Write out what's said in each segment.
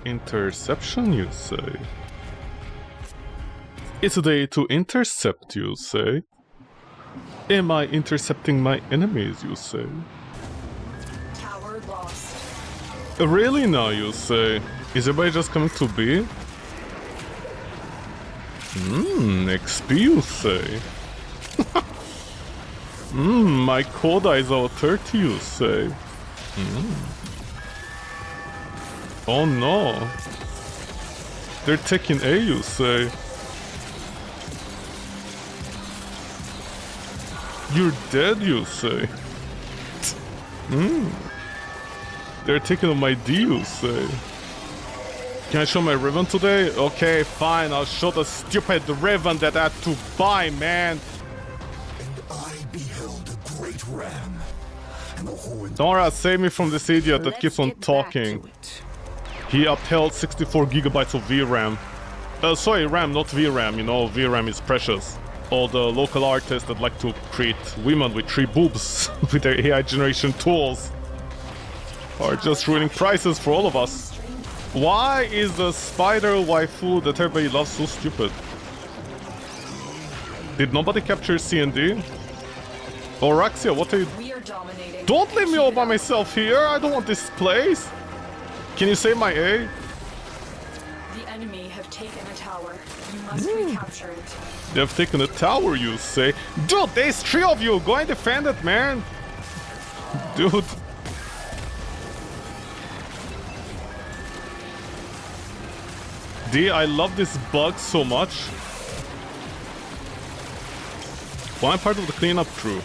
Interception, you say? It's a day to intercept, you say? Am I intercepting my enemies, you say? Tower lost. Really now, you say? Is everybody just coming to B? XP, you say? My quota is out 30, you say? Oh no. They're taking A, you say? You're dead, you say? They're taking on my D, you say? Can I show my ribbon today? Okay, fine, I'll show the stupid ribbon that I had to buy, man! And I beheld a great ram, and the horns... Nora, save me from this idiot that keeps on talking. He upheld 64 gigabytes of VRAM. Sorry, RAM, not VRAM, you know, VRAM is precious. All the local artists that like to create women with 3 boobs with their AI generation tools are just ruining prices for all of us. Why is the spider waifu that everybody loves so stupid? Did nobody capture C&D? Oh, Raxia, what are you... We are dominating. Don't leave me all by myself here! I don't want this place! Can you save my A? The enemy have taken a tower. You must recapture it. They have taken a tower, you say? Dude, there's 3 of you! Go and defend it, man! Dude. D, I love this bug so much. Well, I'm part of the cleanup crew.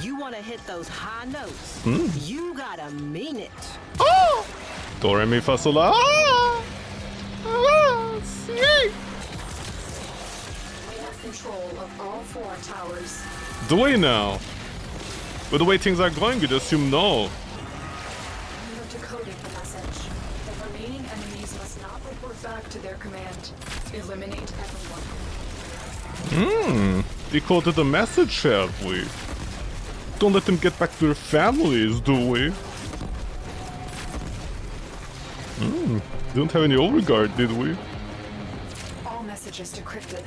You want to hit those high notes? You gotta mean it. Oh! Do, re, mi, fa, sol, la. Ah! Ah! See? We have control of all 4 towers. Do we now? With the way things are going, you'd assume no. We have decoded the message. The remaining enemies must not report back to their command. Eliminate everyone. Decoded the message, have we? Don't let them get back to their families, do we? Didn't have any overguard, did we? All messages decrypted.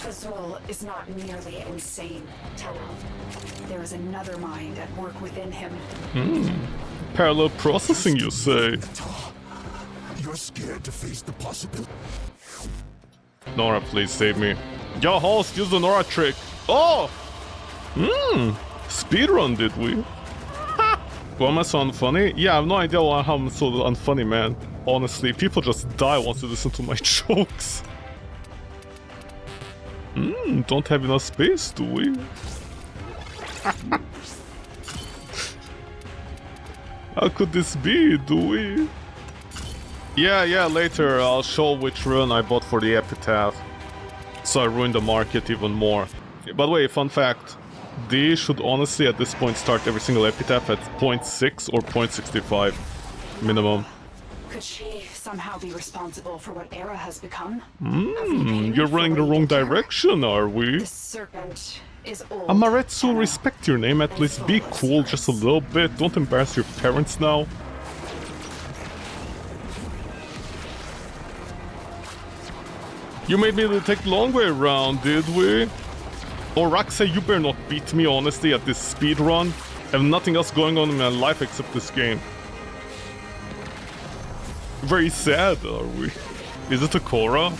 Azul is not merely insane, Tenno. There is another mind at work within him. Parallel processing, you say? You're scared to face the possibility. Nora, please save me. Yo, host, use the Nora trick. Oh! Speedrun, did we? Why am I so unfunny? Yeah, I have no idea why I'm so unfunny, man. Honestly, people just die once they listen to my jokes. Don't have enough space, do we? How could this be, do we? Yeah, later I'll show which run I bought for the epitaph. So I ruined the market even more. By the way, fun fact. They should honestly at this point start every single epitaph at 0.6 or 0.65 minimum. Could she somehow be responsible for what Era has become? You're running the wrong direction, are we? The serpent is old. Amaretsu, respect your name at least. Be cool just a little bit. Don't embarrass your parents now. You made me take the long way around, did we? Oh, Raxa, you better not beat me, honestly, at this speedrun. I have nothing else going on in my life except this game. Very sad, are we? Is it a Korra?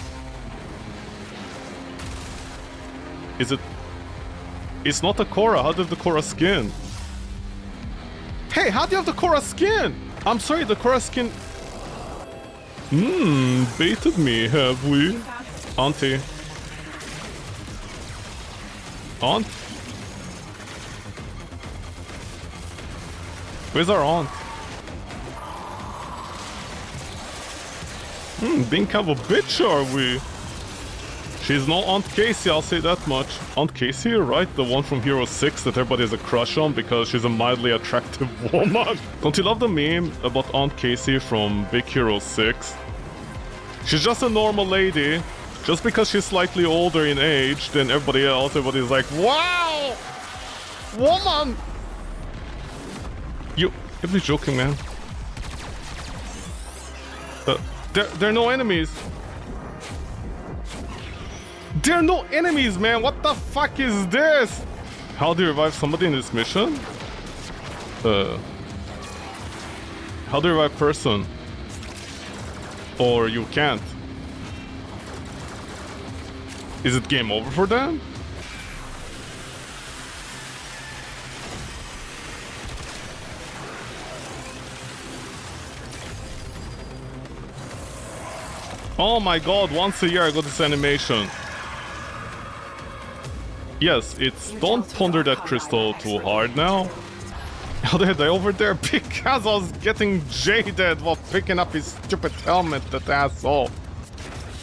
Is it... It's not a Korra. How do you have the Korra skin? Hey, how do you have the Korra skin? I'm sorry, the Korra skin... Baited me, have we? Auntie. Aunt? Where's our aunt? Being kind of a bitch, are we? She's no Aunt Casey, I'll say that much. Aunt Casey, right? The one from Hero 6 that everybody has a crush on because she's a mildly attractive woman. Don't you love the meme about Aunt Casey from Big Hero 6? She's just a normal lady. Just because she's slightly older in age than everybody else, everybody's like, wow! Woman! You're joking, man. There are no enemies. There are no enemies, man. What the fuck is this? How do you revive somebody in this mission? How do you revive person? Or you can't? Is it game over for them? Oh my god, once a year I got this animation. Yes, it's don't ponder that crystal too hard now. How did I over there? Because I was getting jaded while picking up his stupid helmet, that asshole.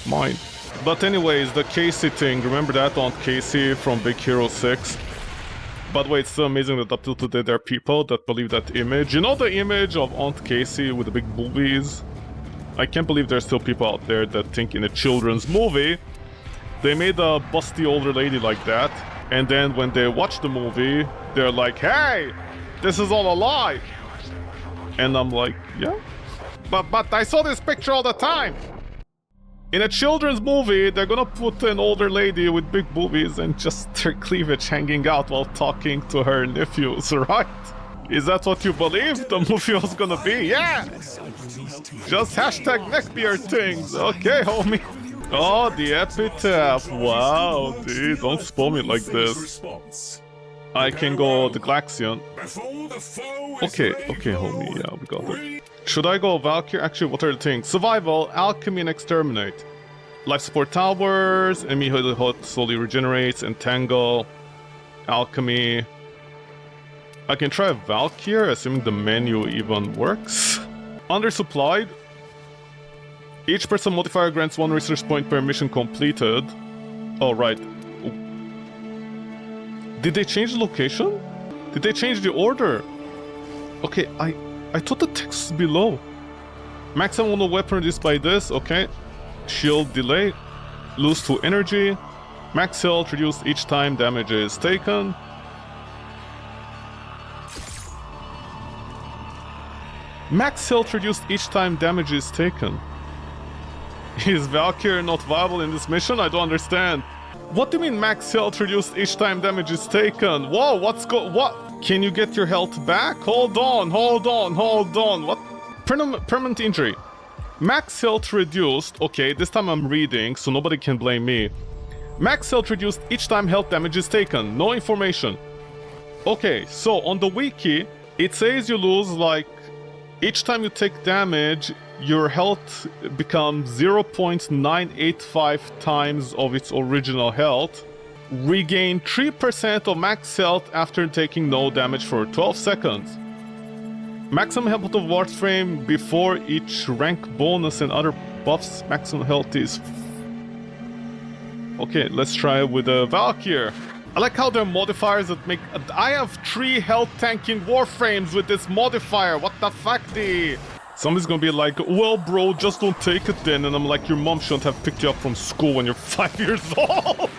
Mine. But anyways, the Casey thing, remember that Aunt Casey from Big Hero 6? By the way, it's so amazing that up till today there are people that believe that image. You know the image of Aunt Casey with the big boobies? I can't believe there's still people out there that think in a children's movie they made a busty older lady like that, and then when they watch the movie, they're like, hey, this is all a lie. And I'm like, yeah, but I saw this picture all the time. In a children's movie, they're gonna put an older lady with big boobies and just their cleavage hanging out while talking to her nephews, right? Is that what you believe the movie was gonna be? Yeah! Just hashtag neckbeard things. Okay, homie. Oh, the epitaph. Wow, dude, don't spoil me like this. I can go the Glaxion. Okay, homie, yeah, we got it. Should I go Valkyrie? Actually, what are the things? Survival, Alchemy, and Exterminate. Life support towers, enemy hot slowly regenerates, Entangle, Alchemy. I can try Valkyrie, assuming the menu even works. Undersupplied. Each person modifier grants 1 research point per mission completed. Oh, right. Did they change the location? Did they change the order? Okay, I thought the text was below. Maximum of weapon reduced by this, okay. Shield delay. Lose 2 energy. Max health reduced each time damage is taken. Max health reduced each time damage is taken. Is Valkyrie not viable in this mission? I don't understand. What do you mean max health reduced each time damage is taken? Whoa, what? Can you get your health back? Hold on. What? Permanent injury. Max health reduced. Okay, this time I'm reading, so nobody can blame me. Max health reduced each time health damage is taken. No information. Okay, so on the wiki, it says you lose like each time you take damage, your health becomes 0.985 times of its original health. Regain 3% of max health after taking no damage for 12 seconds. Maximum health of Warframe before each rank bonus and other buffs. Maximum health is... Okay, let's try with the Valkyrie. I like how there are modifiers that make... I have 3 health tanking Warframes with this modifier. What the fuck, D? Somebody's gonna be like, well, bro, just don't take it then. And I'm like, your mom shouldn't have picked you up from school when you're 5 years old.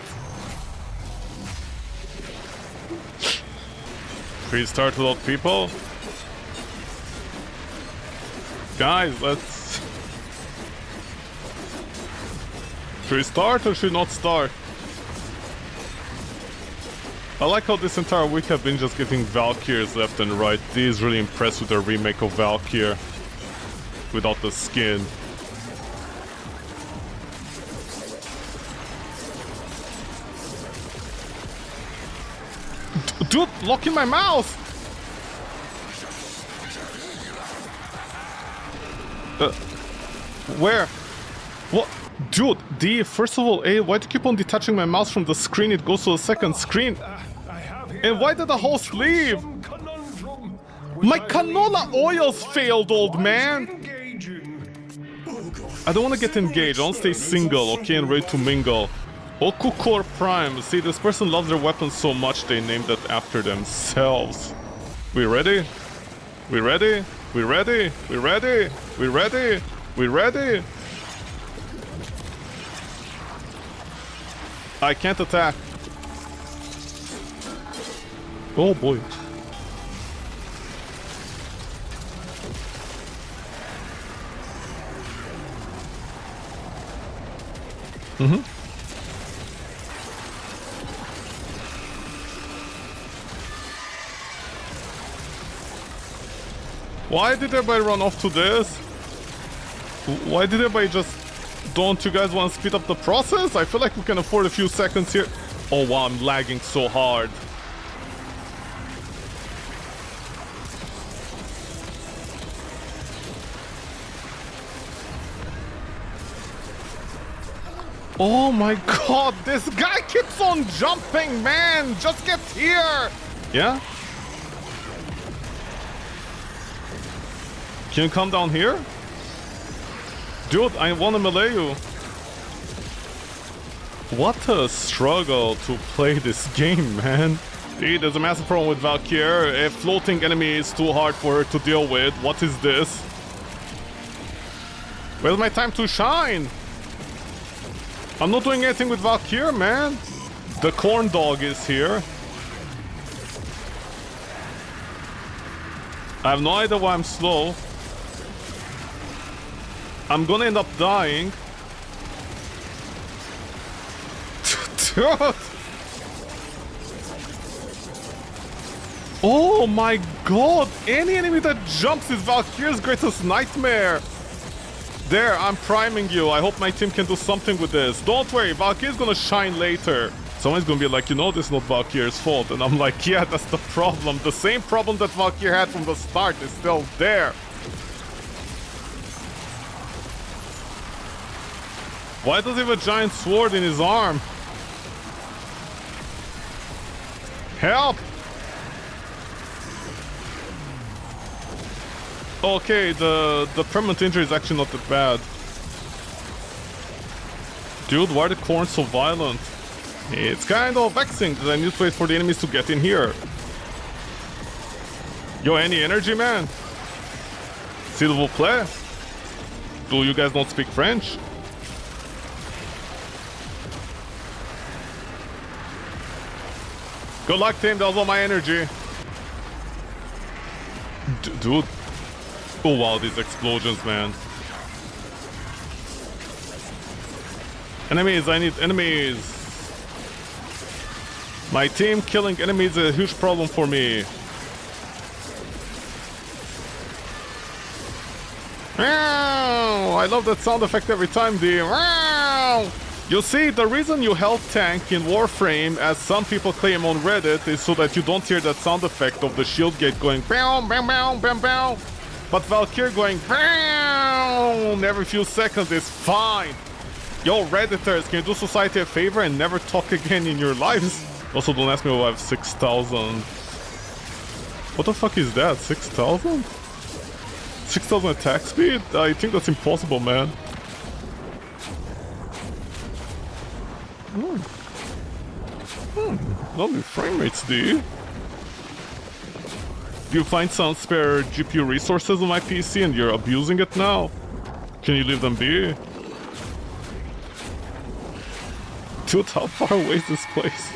Please start without people. Guys, let's... Should we start or should we not start? I like how this entire week I've been just getting Valkyries left and right. D is really impressed with their remake of Valkyrie. Without the skin. Dude, lock in my mouth! Where? What? Dude, D, first of all, A, why do you keep on detaching my mouse from the screen? It goes to the second screen. And why did the host leave? My canola oils failed, old man! I don't want to get engaged, I want to stay single, okay, and ready to mingle. Okukor Prime. See, this person loves their weapons so much they named it after themselves. We ready? We ready? We ready? We ready? We ready? We ready? I can't attack. Oh boy. Why did everybody run off to this? Why did everybody just... Don't you guys want to speed up the process? I feel like we can afford a few seconds here. Oh wow, I'm lagging so hard. Oh my god, this guy keeps on jumping, man! Just get here! Yeah? Can you come down here? Dude, I wanna melee you. What a struggle to play this game, man. Dude, there's a massive problem with Valkyrie. A floating enemy is too hard for her to deal with. What is this? Where's my time to shine? I'm not doing anything with Valkyrie, man. The corn dog is here. I have no idea why I'm slow. I'm gonna end up dying. Dude! Oh my god! Any enemy that jumps is Valkyrie's greatest nightmare! There, I'm priming you. I hope my team can do something with this. Don't worry, Valkyrie's gonna shine later. Someone's gonna be like, you know, this is not Valkyrie's fault. And I'm like, yeah, that's the problem. The same problem that Valkyrie had from the start is still there. Why does he have a giant sword in his arm? Help! Okay, the permanent injury is actually not that bad. Dude, why are the corns so violent? It's kind of vexing that I need to wait for the enemies to get in here. Yo, any energy, man? S'il vous plaît? Do you guys not speak French? Good luck, team. That was all my energy. Dude. Oh wow, these explosions, man. Enemies, I need enemies. My team killing enemies is a huge problem for me. I love that sound effect every time, D. You see, the reason you health tank in Warframe, as some people claim on Reddit, is so that you don't hear that sound effect of the shield gate going bam, bam, bam, bam, bam. But Valkyrie going bam every few seconds is fine. Yo, Redditors, can you do society a favor and never talk again in your lives? Also, don't ask me why I have 6,000. What the fuck is that? 6,000? 6,000 attack speed? I think that's impossible, man. Lovely frame rates, D. Do you find some spare GPU resources on my PC and you're abusing it now? Can you leave them be? Dude, how far away is this place?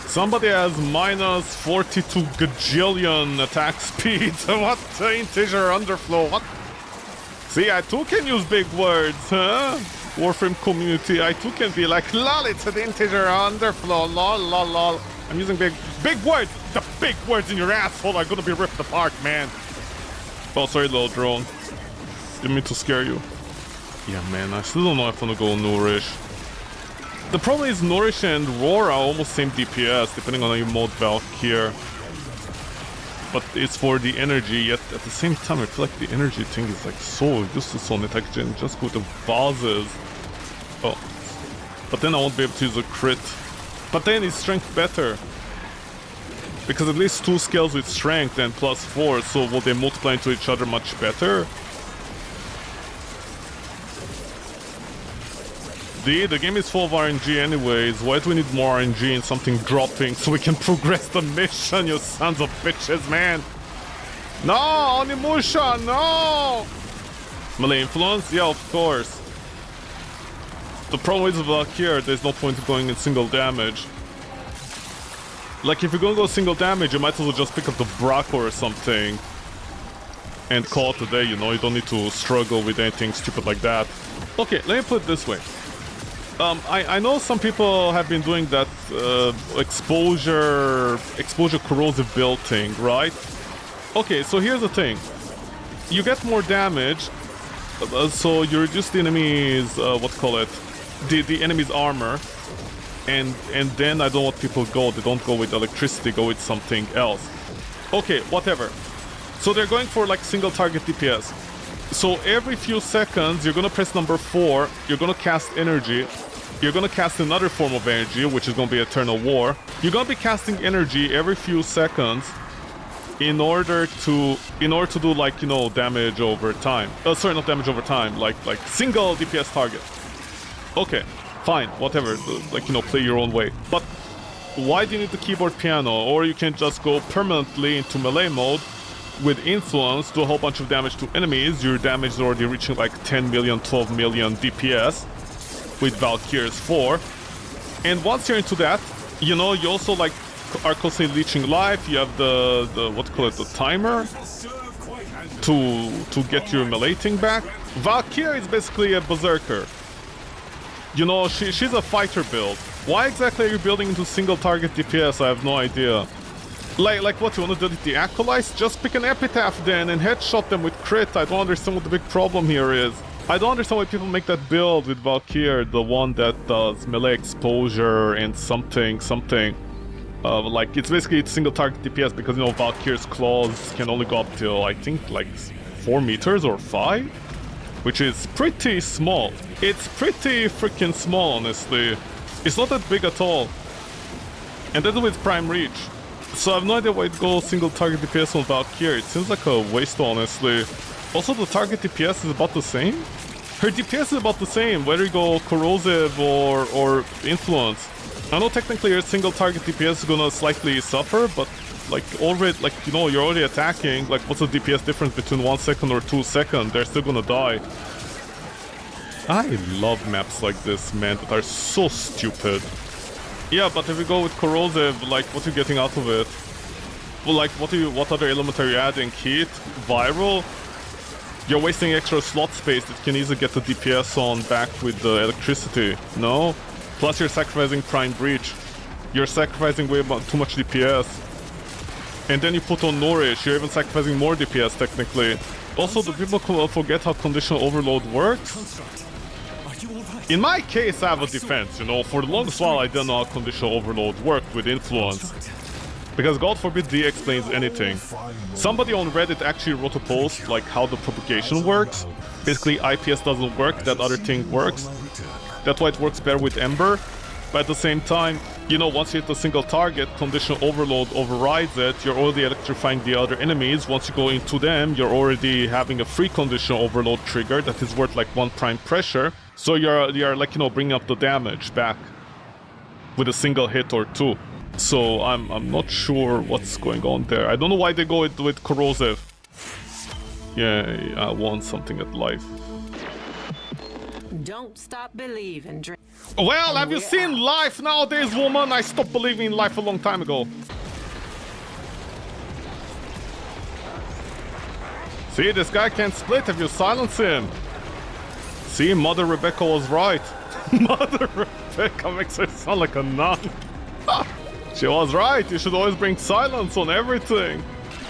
Somebody has minus 42 gajillion attack speed. What the integer underflow? What? See, I too can use big words, huh? Warframe community, I too can be like, lol, it's an integer underflow, lol, lol, lol. I'm using big words. The big words in your asshole are gonna be ripped apart, man. Oh, sorry, little drone. Didn't mean to scare you. Yeah, man, I still don't know if I'm gonna go Nourish. The problem is Nourish and Roar are almost same DPS, depending on how you mode Valkyrie. But it's for the energy, yet at the same time, I feel like the energy thing is like so useless on attack gen. Just go to vases. Oh. But then I won't be able to use a crit. But then is strength better? Because at least 2 skills with strength and +4, so will they multiply into each other much better? The game is full of RNG anyways. Why do we need more RNG in something dropping so we can progress the mission, you sons of bitches, man? No, Onimusha, no! Melee influence? Yeah, of course. The problem is with Valkyrie, there's no point in going in single damage. Like, if you're gonna go single damage, you might as well just pick up the Braco or something. And call it a day, you know? You don't need to struggle with anything stupid like that. Okay, let me put it this way. I know some people have been doing that exposure corrosive build thing, right? Okay, so here's the thing. You get more damage, so you reduce the enemy's, the enemy's armor. And then I don't know what people go. They don't go with electricity, go with something else. Okay, whatever. So they're going for like single target DPS. So every few seconds, you're gonna press number 4, you're gonna cast energy, you're gonna cast another form of energy, which is gonna be Eternal War. You're gonna be casting energy every few seconds in order to do like, you know, damage over time. Sorry, not damage over time, like single DPS target. Okay, fine, whatever, like, you know, play your own way. But why do you need the keyboard piano? Or you can just go permanently into melee mode with influence, do a whole bunch of damage to enemies. Your damage is already reaching like 10 million, 12 million DPS with Valkyrie's 4. And once you're into that, you know, you also like are constantly leeching life. You have the the timer to get your melee thing back. Valkyrie is basically a berserker. You know, she's a fighter build. Why exactly are you building into single target DPS? I have no idea. Like what, you want to delete the Acolytes? Just pick an Epitaph then and headshot them with crit. I don't understand what the big problem here is. I don't understand why people make that build with Valkyrie, the one that does melee exposure and something. Like, it's basically single target DPS because, you know, Valkyrie's claws can only go up till, I think, like 4 meters or 5? Which is pretty small. It's pretty freaking small, honestly. It's not that big at all. And that's with Prime Reach. So I have no idea why it goes single target DPS on Valkyrie. It seems like a waste, honestly. Also, the target DPS is about the same? Her DPS is about the same, whether you go corrosive or influence. I know technically your single target DPS is gonna slightly suffer, but like already, like, you know, you're already attacking. Like, what's the DPS difference between 1 second or 2 seconds? They're still gonna die. I love maps like this, man, that are so stupid. Yeah, but if you go with corrosive, like, what are you getting out of it? Well, like, what other element are you adding? Heat? Viral? You're wasting extra slot space that can easily get the DPS on back with the electricity, no? Plus you're sacrificing Prime Breach. You're sacrificing way too much DPS. And then you put on Nourish, you're even sacrificing more DPS technically. Also, do people forget how Conditional Overload works? In my case, I have a defense, you know. For the longest while, I didn't know how Conditional Overload worked with Influence. Because God forbid D explains anything. Somebody on Reddit actually wrote a post, like, how the propagation works. Basically, IPS doesn't work, that other thing works. That's why it works better with Ember. But at the same time, you know, once you hit a single target, Conditional Overload overrides it. You're already electrifying the other enemies. Once you go into them, you're already having a free Conditional Overload trigger that is worth like 1 prime pressure. So you're like, you know, bringing up the damage back with a single hit or 2. So I'm not sure what's going on there. I don't know why they go with corrosive. Yeah, I want something at life. Don't stop believing. Well, have you seen life nowadays, woman? I stopped believing in life a long time ago. See, this guy can't split if you silence him. See, Mother Rebecca was right. Mother Rebecca makes her sound like a nun. She was right. You should always bring silence on everything.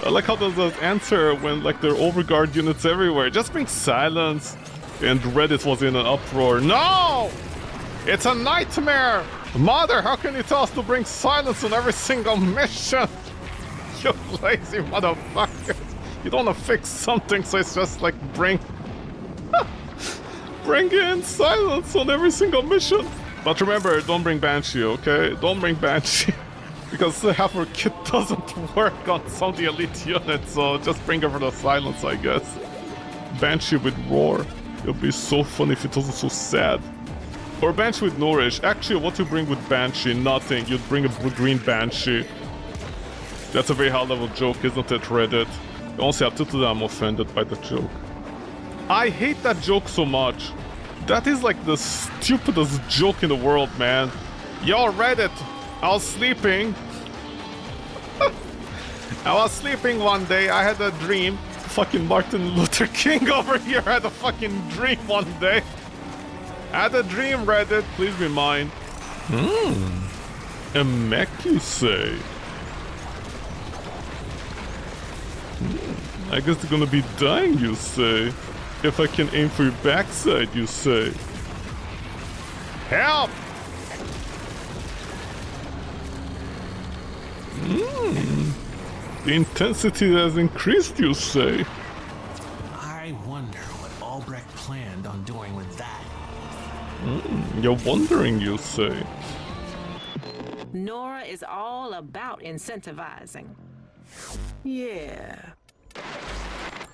I like how does that answer when like there are overguard units everywhere. Just bring silence. And Reddit was in an uproar. No! It's a nightmare! Mother, how can you tell us to bring silence on every single mission? You lazy motherfucker. You don't want to fix something, so it's just like bring in silence on every single mission. But remember, don't bring Banshee, okay? Don't bring Banshee. Because half her kit doesn't work on some of the elite units, so just bring her for the silence, I guess. Banshee with Roar. It would be so funny if it wasn't so sad. Or Banshee with Nourish. Actually, what you bring with Banshee? Nothing. You'd bring a green Banshee. That's a very high-level joke, isn't it, Reddit? Honestly, up to that, I'm offended by the joke. I hate that joke so much. That is like the stupidest joke in the world, man. Yo, Reddit, I was sleeping. I was sleeping one day, I had a dream. Fucking Martin Luther King over here had a fucking dream one day. Had a dream, Reddit. Please be mine. A mech, you say? I guess they're gonna be dying, you say? If I can aim for your backside, you say? Help! The intensity has increased, you say? I wonder what Albrecht planned on doing with that. You're wondering, you say? Nora is all about incentivizing. Yeah.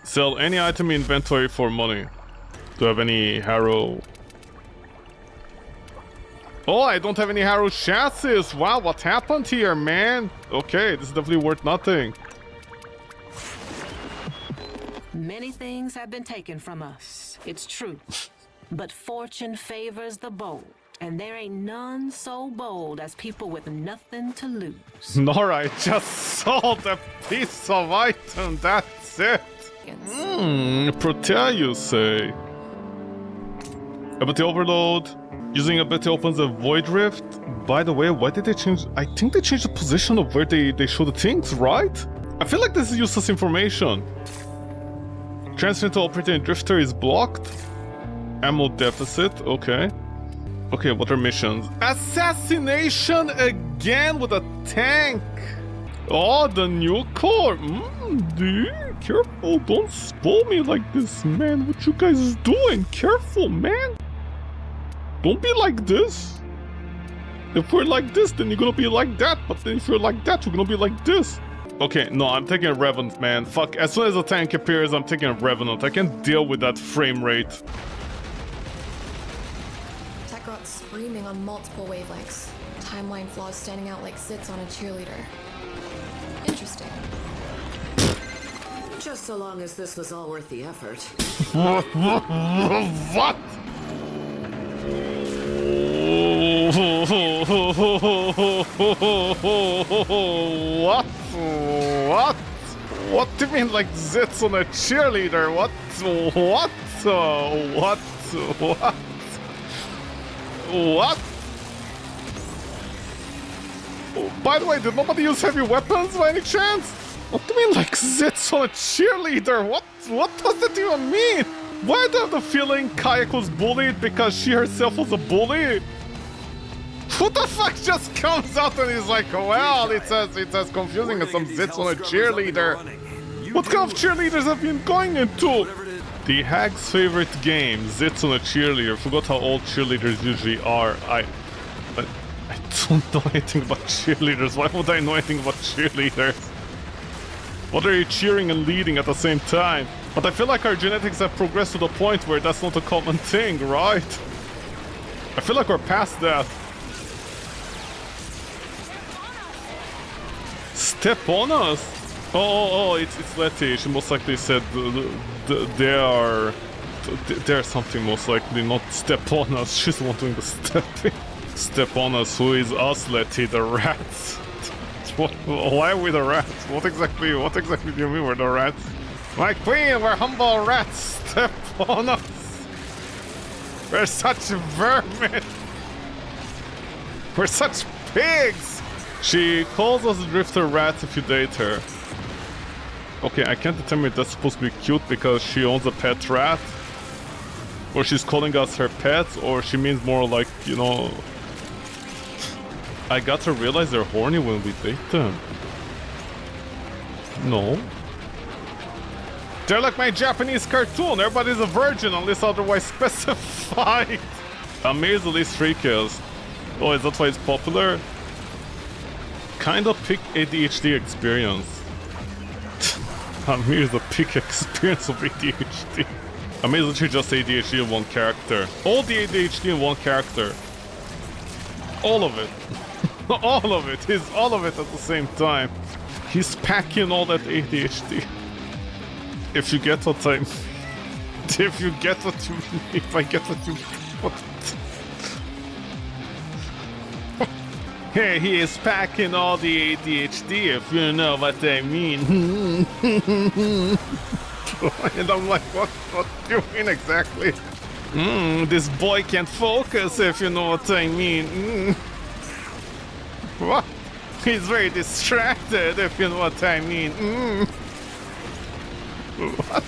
Sell any item in inventory for money. Do I have any Harrow? Oh, I don't have any Harrow chassis! Wow, what happened here, man? Okay, this is definitely worth nothing. Many things have been taken from us, it's true. But fortune favors the bold, and there ain't none so bold as people with nothing to lose. Nora, I just sold a piece of item, that's it! Protea, you say? Ability overload. Using ability opens a void rift. By the way, why did they change? I think they changed the position of where they show the things, right? I feel like this is useless information. Transfer to operating drifter is blocked. Ammo deficit, okay. Okay, what are missions? Assassination again with a tank! Oh, the new core! Dude, careful, don't spoil me like this, man. What you guys doing? Careful, man! Don't be like this! If we're like this, then you're gonna be like that, but then if you're like that, you're gonna be like this. Okay, no, I'm taking a Revenant, man. Fuck, as soon as a tank appears, I'm taking a Revenant. I can't deal with that frame rate. Tech got screaming on multiple wavelengths. Timeline flaws standing out like Zits on a cheerleader. Interesting. Just so long as this was all worth the effort. What? What? What? What do you mean like Zits on a cheerleader? What? What? What? What? What? Oh, by the way, did nobody use heavy weapons by any chance? What do you mean like Zits on a cheerleader? What does that even mean? Why do I have the feeling Kayak was bullied because she herself was a bully? Who the fuck just comes out and is like, well, it's as confusing as some Zits on a cheerleader. What kind of cheerleaders have you been going into? The Hag's favorite game, Zits on a cheerleader. Forgot how old cheerleaders usually are. I don't know anything about cheerleaders. Why would I know anything about cheerleaders? What are you cheering and leading at the same time? But I feel like our genetics have progressed to the point where that's not a common thing, right? I feel like we're past that. Step on us? Oh, it's Letty. She most likely said they're something most likely, not step on us. She's the one doing the stepping. Step on us, who is us, Letty? The rats. Why are we the rats? What exactly do you mean we're the rats? My queen, we're humble rats. Step on us. We're such vermin. We're such pigs. She calls us drifter rats if you date her. Okay, I can't determine if that's supposed to be cute because she owns a pet rat. Or she's calling us her pets, or she means more like, you know... I got to realize they're horny when we date them. No. They're like my Japanese cartoon. Everybody's a virgin unless otherwise specified. Amazed at least 3 kills. Oh, is that why it's popular? Kind of peak ADHD experience. Amazed the peak experience of ADHD. Amazed that you're just ADHD in one character. All the ADHD in one character. All of it. All of it. He's all of it at the same time. He's packing all that ADHD. If you get what I'm... If you get what you... If I get what you... What? Hey, he is packing all the ADHD, if you know what I mean. And I'm like, what do you mean exactly? This boy can't focus, if you know what I mean. What? He's very distracted, if you know what I mean. What?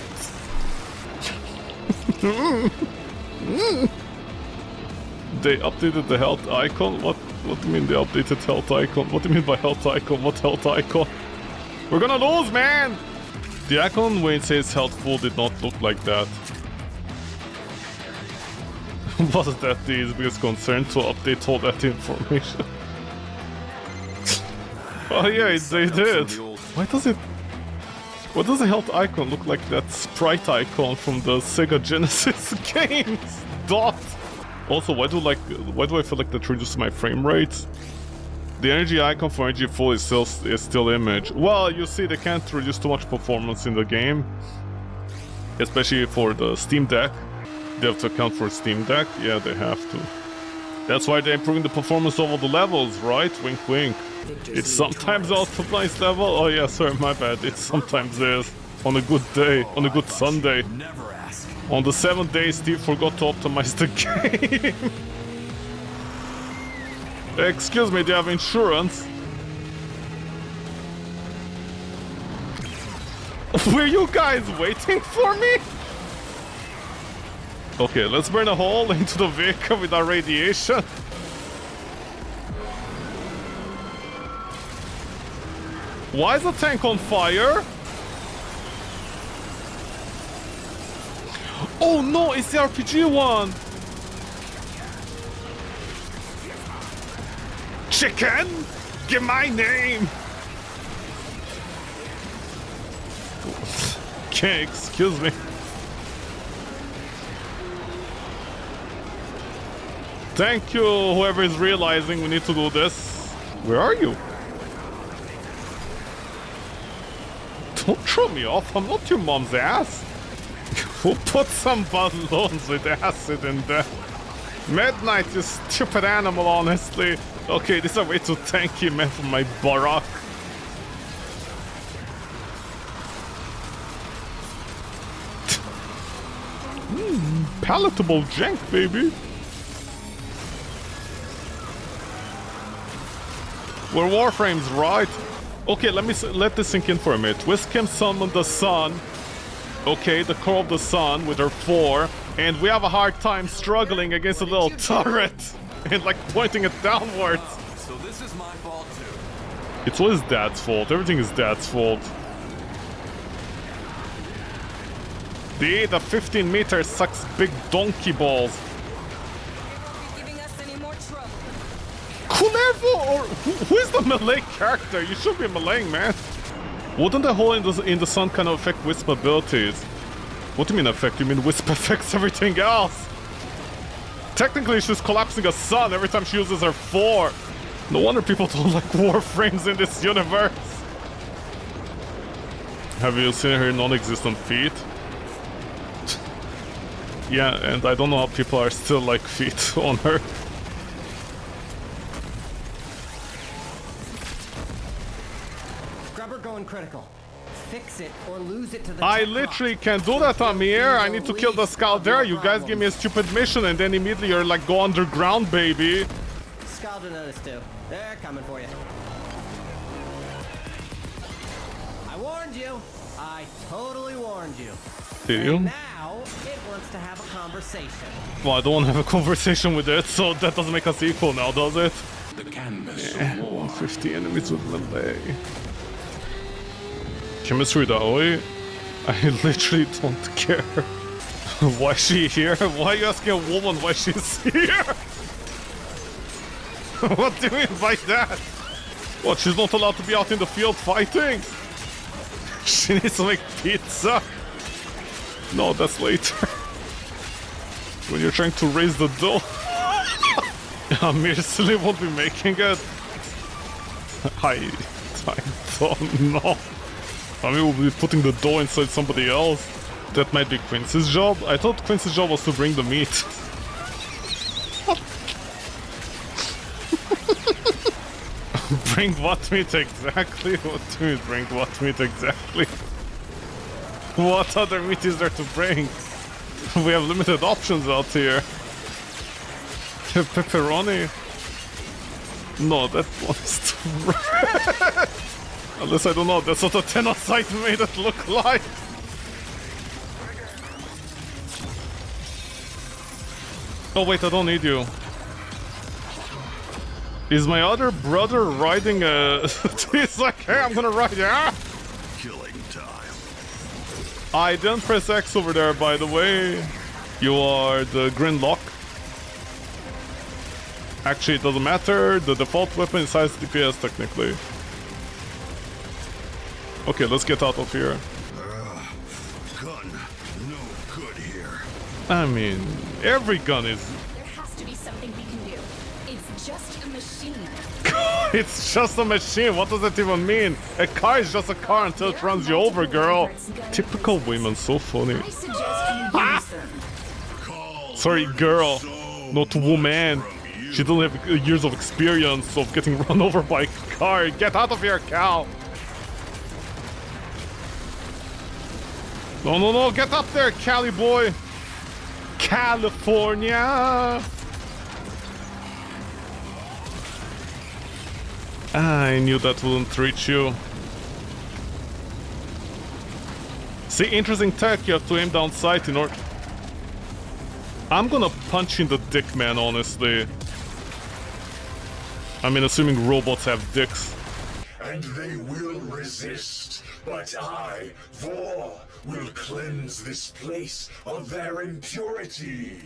They updated the health icon? What do you mean they updated health icon? What do you mean by health icon? What health icon? We're gonna lose, man! The icon when it says health full did not look like that. Was that the biggest concern to update all that information? Oh yeah, they did. Why does the health icon look like that sprite icon from the Sega Genesis games? Dot. Also, why do I feel like that reduces my frame rate? The energy icon for energy full is still image. Well, you see, they can't reduce too much performance in the game, especially for the Steam Deck. They have to account for Steam Deck. Yeah, they have to. That's why they're improving the performance of all the levels, right? Wink, wink. It sometimes outperforms level. Oh yeah, sorry, my bad. It sometimes is. On a good day, on a good Sunday. Never ask. On the 7th day, Steve forgot to optimize the game. Excuse me, do you have insurance? Were you guys waiting for me? Okay, let's burn a hole into the vehicle with our radiation. Why is the tank on fire? Oh no, it's the RPG one! Chicken! Give my name! Okay, excuse me. Thank you, whoever is realizing we need to do this. Where are you? Don't throw me off, I'm not your mom's ass. Who put some balloons with acid in there? Midnight, you stupid animal, honestly. Okay, this is a way too tanky, man, for my barack. Palatable jank, baby. We're Warframes, right? Okay, let this sink in for a minute. Wiscam summoned the sun. Okay, the core of the sun with her 4, and we have a hard time struggling against a little turret and like pointing it downwards. So this is my fault too. It's always Dad's fault. Everything is Dad's fault. The 15 meters sucks big donkey balls. Kulevo, or who is the melee character? You should be meleeing, man. Wouldn't the hole in the sun kind of affect Wisp abilities? What do you mean affect? You mean Wisp affects everything else? Technically, she's collapsing a sun every time she uses her 4. No wonder people don't like Warframes in this universe. Have you seen her non-existent feet? Yeah, and I don't know how people are still like feet on her. Going critical. Fix it or lose it to the I literally can't do that, Amir. I need to kill the Scaldera. You guys give me a stupid mission and then immediately you're like, go underground, baby. Scalder noticed too. They're coming for you. I warned you. I totally warned you. Did you? And now it wants to have a conversation. Well, I don't want to have a conversation with it, so that doesn't make us equal now, does it? The canvas. Yeah, 150 enemies with melee. Chemistry Daoi? I literally don't care. Why is she here? Why are you asking a woman why she's here? What do you mean by that? What, she's not allowed to be out in the field fighting? She needs to make pizza? No, that's later. When you're trying to raise the dough. Amir still won't be making it. I don't know. I mean, we'll be putting the dough inside somebody else. That might be Quincy's job. I thought Quincy's job was to bring the meat. Bring what meat exactly? What do you mean bring what meat exactly? What other meat is there to bring? We have limited options out here. Pepperoni. No, that one is too red. Unless I don't know, that's what the Tenosite made it look like. Oh wait, I don't need you. Is my other brother riding a... He's like, hey, I'm gonna ride you. Killing time. I didn't press X over there, by the way. You are the green lock. Actually, it doesn't matter. The default weapon is highest DPS, technically. Okay, let's get out of here. Gun, no good here. I mean, every gun is... There has to be something we can do. It's just a machine. It's just a machine. What does that even mean? A car is just a car until it runs you over, girl. Typical women, so funny. I suggest you use them. Sorry, girl, not woman. She doesn't have years of experience of getting run over by a car. Get out of here, Cal. No, no, no, get up there, Cali boy. California. I knew that wouldn't reach you. See, interesting tech, you have to aim down sight in order... I'm gonna punch in the dick, man, honestly. I mean, assuming robots have dicks. And they will resist, but I, Vor, will cleanse this place of their impurity.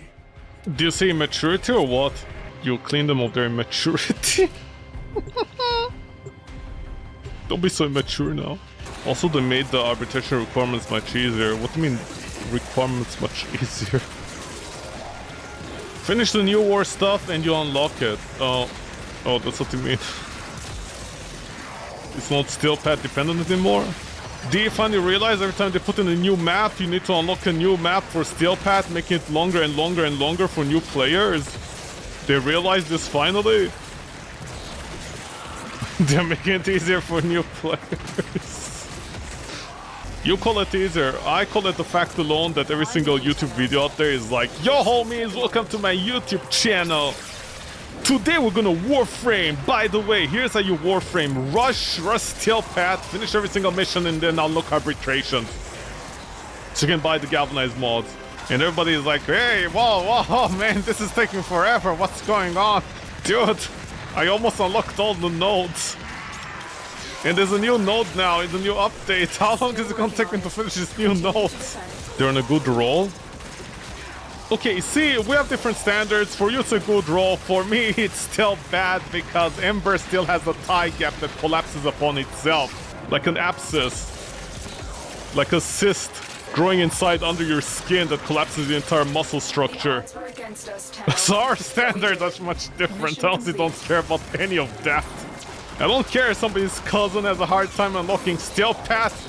Do you say immaturity or what? You'll clean them of their immaturity? Don't be so immature now. Also, they made the arbitration requirements much easier. What do you mean, requirements much easier? Finish the new war stuff and you unlock it. Oh, that's what you mean. It's not steel pad dependent anymore? Do you finally realize every time they put in a new map, you need to unlock a new map for steel pad, making it longer and longer and longer for new players? They realize this finally? They're making it easier for new players. You call it easier. I call it the fact alone that every single YouTube video out there is like, yo homies, welcome to my YouTube channel. Today we're gonna Warframe. By the way, here's how you Warframe. Rush steel pad, finish every single mission, and then unlock arbitration. So you can buy the galvanized mods. And everybody is like, hey, whoa, man, this is taking forever. What's going on? Dude, I almost unlocked all the nodes. And there's a new node now in the new update. How long is it gonna take me to finish this new node? They're on a good roll. Okay, see, we have different standards. For you it's a good roll. For me it's still bad because Ember still has a tie gap that collapses upon itself. Like an abscess. Like a cyst growing inside under your skin that collapses the entire muscle structure. So our standards are much different. I honestly don't care about any of that. I don't care if somebody's cousin has a hard time unlocking steel path.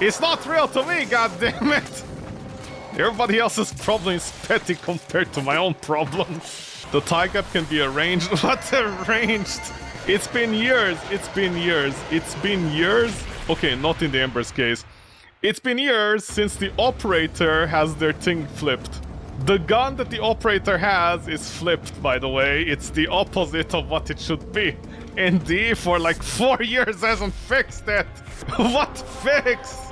It's not real to me, goddammit! Everybody else's problem is petty compared to my own problem. The tie gap can be arranged. What's arranged? It's been years. It's been years. It's been years. Okay, not in the Ember's case. It's been years since the operator has their thing flipped. The gun that the operator has is flipped, by the way. It's the opposite of what it should be. And D for like 4 years hasn't fixed it. What fix?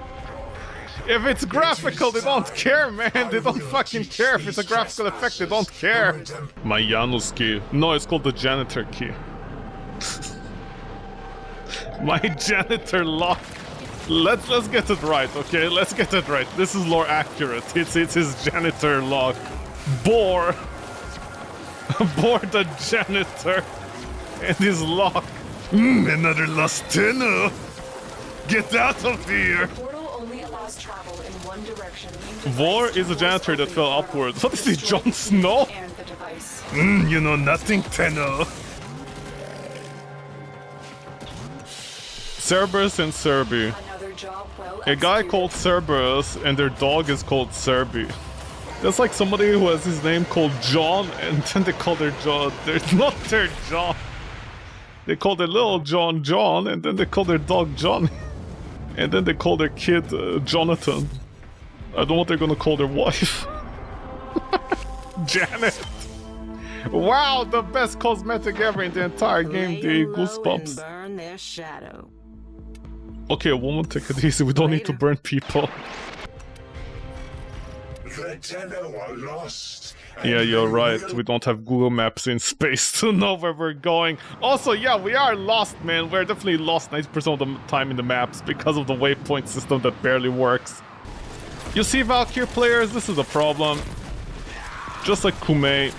If it's graphical, they don't care, man. They don't fucking care. If it's a graphical effect, they don't care. My Janus key. No, it's called the janitor key. My janitor lock. Let's get it right, okay? Let's get it right. This is more accurate. It's his janitor lock. Boar. Boar the janitor. And his lock. Another lost tenor. Get out of here. Travel in one direction. Vor is a janitor that fell upwards. What is this, Jon Snow? You know nothing, Tenno. Cerberus and Serbi. A guy called Cerberus and their dog is called Serbi. That's like somebody who has his name called John and then they call their John. They're not their John. They call their little John John and then they call their dog Johnny. And then they call their kid Jonathan. I don't know what they're gonna call their wife. Janet. Wow, the best cosmetic ever in the entire game, the goosebumps. Burn their shadow. Okay, woman, take it easy. We don't need to burn people. The Tenno are lost. Yeah, you're right. We don't have Google Maps in space to know where we're going. Also, yeah, we are lost, man. We're definitely lost 90% of the time in the maps because of the waypoint system that barely works. You see, Valkyrie players, this is a problem. Just like Kume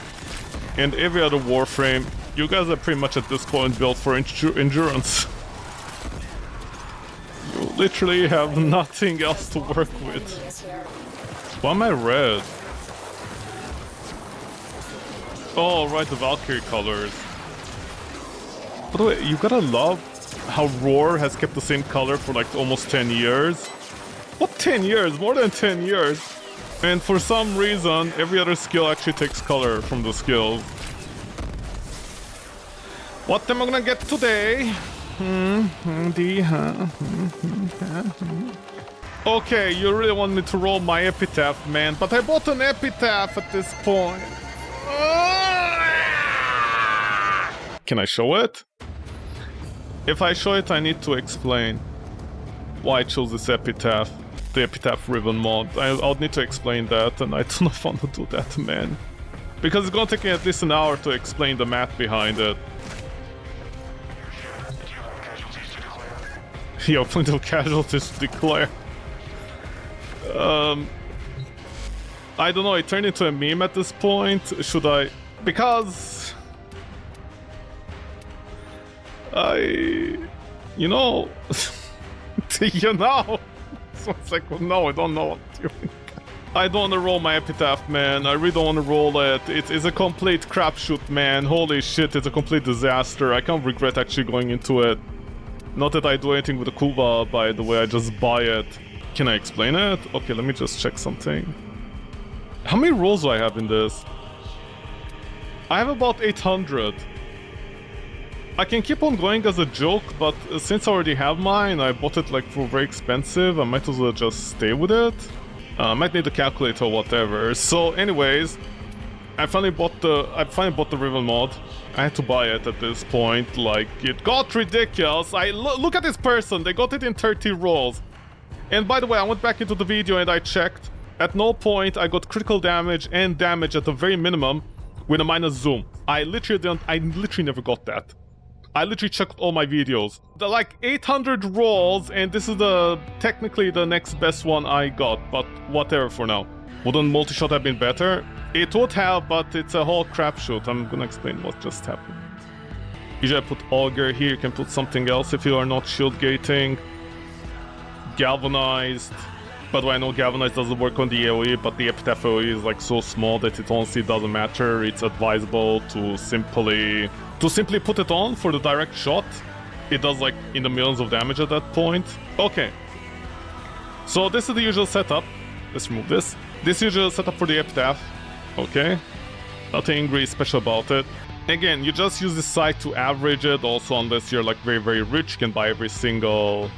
and every other Warframe, you guys are pretty much at this point built for endurance. You literally have nothing else to work with. Why am I red? Oh, right, the Valkyrie colors. By the way, you gotta love how Roar has kept the same color for like almost 10 years. What 10 years? More than 10 years. And for some reason, every other skill actually takes color from the skills. What am I gonna get today? Okay, you really want me to roll my epitaph, man, but I bought an epitaph at this point. Can I show it? If I show it, I need to explain why I chose this epitaph, the epitaph ribbon mod. I'll need to explain that, and I do not want to do that, man. Because it's gonna take me at least an hour to explain the math behind it. Yo, plenty of casualties to declare. I don't know, it turned into a meme at this point. Should I? Because you know, you know. So it's like, well, no, I don't know what I'm doing. I don't want to roll my epitaph, man. I really don't want to roll it. It's a complete crapshoot, man. Holy shit, it's a complete disaster. I can't regret actually going into it. Not that I do anything with the Kuva, by the way, I just buy it. Can I explain it? Okay, let me just check something. How many rolls do I have in this? I have about 800. I can keep on going as a joke, but since I already have mine, I bought it like for very expensive, I might as well just stay with it. I might need a calculator or whatever. So anyways, I finally bought the Riven mod. I had to buy it at this point, like, it got ridiculous. Look at this person, they got it in 30 rolls. And by the way, I went back into the video and I checked. At no point I got critical damage and damage at the very minimum with a minus zoom. I literally never got that. I literally checked all my videos. They're like 800 rolls, and this is technically the next best one I got, but whatever for now. Wouldn't multi-shot have been better? It would have, but it's a whole crapshoot. I'm gonna explain what just happened. Usually I put Auger here, you can put something else if you are not shield gating. Galvanized. By the way, I know Galvanized doesn't work on the AoE, but the Epitaph AoE is like so small that it honestly doesn't matter. It's advisable to simply put it on for the direct shot. It does like in the millions of damage at that point. Okay. So this is the usual setup. Let's remove this. This is the usual setup for the Epitaph. Okay. Nothing really special about it. Again, you just use this site to average it. Also, unless you're like very, very rich, you can buy every single...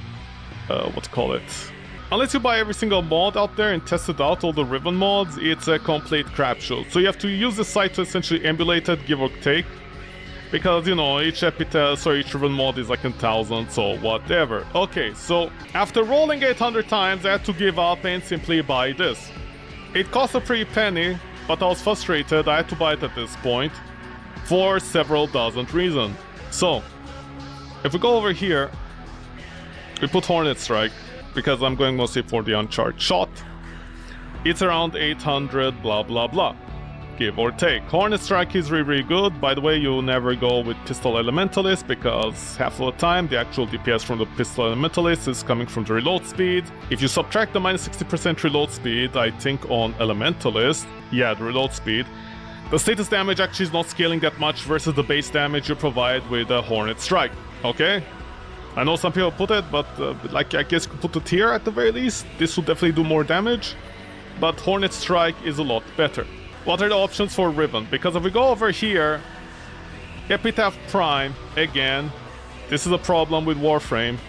Unless you buy every single mod out there and test it out, all the Riven mods, it's a complete crapshoot. So you have to use the site to essentially emulate it, give or take. Because, you know, each Riven mod is like 1,000, so whatever. Okay, so after rolling 800 times, I had to give up and simply buy this. It cost a pretty penny, but I was frustrated. I had to buy it at this point for several dozen reasons. So, if we go over here, we put Hornet Strike, because I'm going mostly for the uncharged shot. It's around 800, blah blah blah. Give or take. Hornet Strike is really good. By the way, you'll never go with Pistol Elementalist, because half of the time the actual DPS from the Pistol Elementalist is coming from the reload speed. If you subtract the minus 60% reload speed, I think on Elementalist, yeah, the reload speed, the status damage actually is not scaling that much versus the base damage you provide with a Hornet Strike, okay? I know some people put it, but like I guess you could put it here at the very least. This will definitely do more damage, but Hornet Strike is a lot better. What are the options for Riven? Because if we go over here, Epitaph Prime, again, this is a problem with Warframe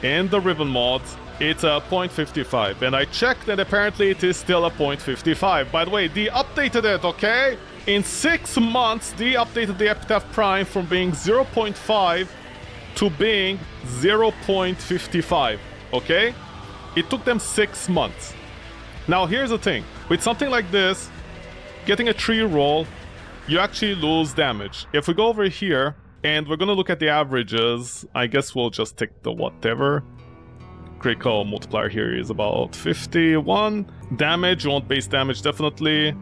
and the Riven mods. it's a 0.55. And I checked and apparently it is still a 0.55. By the way, they updated it, okay? In 6 months, they updated the Epitaph Prime from being 0.5 to being 0.55, okay? It took them 6 months. Now here's the thing, with something like this, getting a 3 roll, you actually lose damage. If we go over here, and we're gonna look at the averages, I guess we'll just take the whatever. Critical multiplier here is about 51. Damage, you want base damage definitely.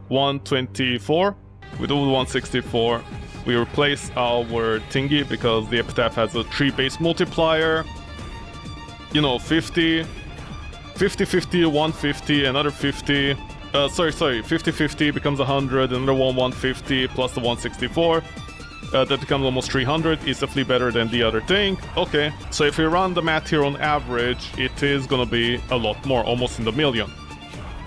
124. We do 164. We replace our thingy because the Epitaph has a 3 base multiplier. You know, 50, 50, 50, 150, another 50. 50, 50 becomes 100, another one 150 plus the 164. That becomes almost 300. It's definitely better than the other thing. Okay, so if we run the math here on average, it is gonna be a lot more, almost in the million,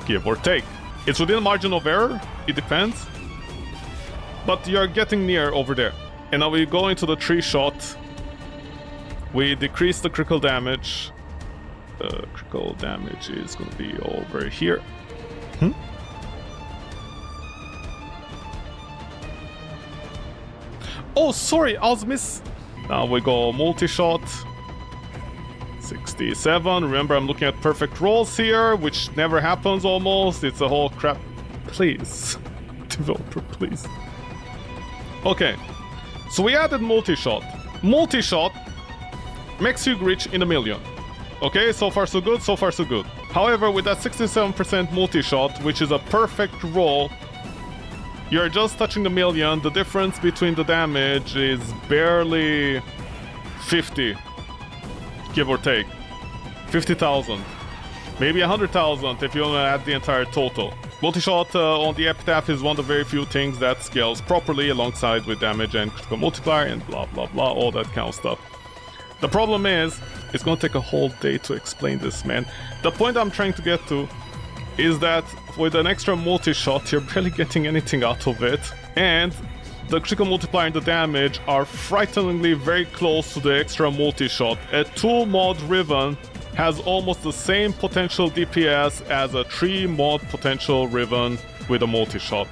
give or take. It's within the margin of error, it depends. But you're getting near over there. And now we go into the 3 shot. We decrease the critical damage. Critical damage is gonna be over here. Oh, sorry, I was Now we go multi-shot. 67. Remember, I'm looking at perfect rolls here, which never happens almost. It's a whole crap. Please. Developer, please. Okay. So we added multi-shot. Multi-shot makes you reach in a million. Okay, so far so good, so far so good. However, with that 67% multi-shot, which is a perfect roll, you're just touching the million. The difference between the damage is barely 50, give or take. 50,000. Maybe 100,000 if you want to add the entire total. Multi-shot on the Epitaph is one of the very few things that scales properly alongside with damage and critical multiplier and blah blah blah, all that kind of stuff. The problem is, it's gonna take a whole day to explain this, man. The point I'm trying to get to is that with an extra multi-shot, you're barely getting anything out of it, and the critical multiplier and the damage are frighteningly very close to the extra multi-shot. A 2-mod Riven has almost the same potential DPS as a 3-mod potential Riven with a multi-shot.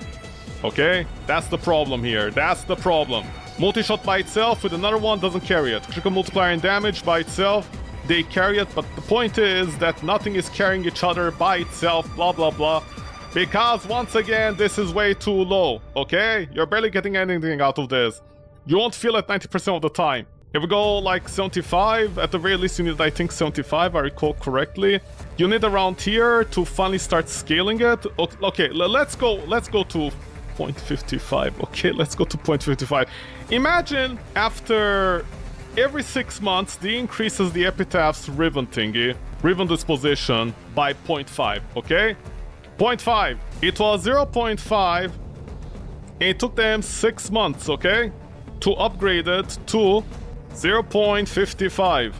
Okay? That's the problem here. That's the problem. Multi-shot by itself with another one doesn't carry it. Critical multiplier and damage by itself, they carry it, but the point is that nothing is carrying each other by itself, blah blah blah. Because once again, this is way too low, okay? You're barely getting anything out of this. You won't feel it 90% of the time. If we go like 75, at the very least you need, I think, 75, I recall correctly. You need around here to finally start scaling it. Okay, let's go to 0.55. Okay, let's go to 0.55. Imagine after every 6 months, they increases the Epitaph's Riven thingy, Riven disposition, by 0.5, okay? 0.5. It was 0.5. It took them 6 months, okay? To upgrade it to 0.55